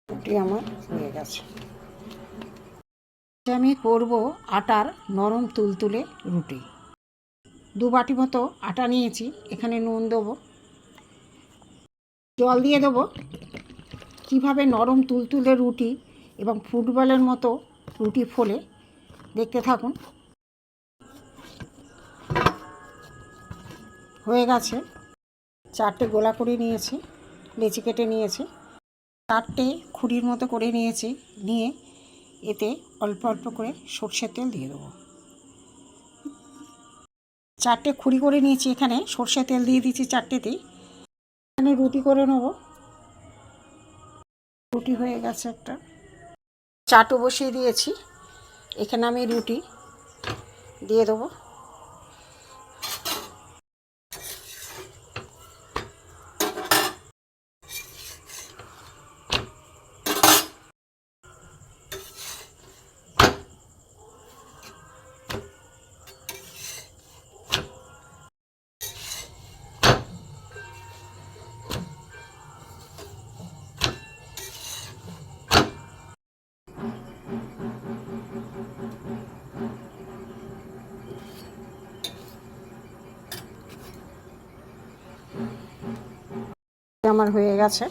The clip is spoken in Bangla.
রুটি আমার হয়ে গেছে। আমি করব আটার নরম তুলতুলে রুটি। 2 বাটি মতো আটা নিয়েছি। এখানে নুন দেবো, জল দিয়ে দেবো। কীভাবে নরম তুলতুলে রুটি এবং ফুটবলের মতো রুটি ফোলে দেখতে থাকুন। হয়ে গেছে। 4টে গোলা করে নিয়েছি, লেচি কেটে নিয়েছি। 4টে খুঁড়ির মতো করে নিয়েছি। নিয়ে এতে অল্প অল্প করে সর্ষের তেল দিয়ে দেবো। 4টে খুঁড়ি করে নিয়েছি, এখানে সর্ষের তেল দিয়ে দিচ্ছি 4টেতেই। এখানে রুটি করে নেব। রুটি হয়ে গেছে একটা। চাটু বসিয়ে দিয়েছি, এখানে আমি রুটি দিয়ে দেবো। আমার হয়ে গেছে।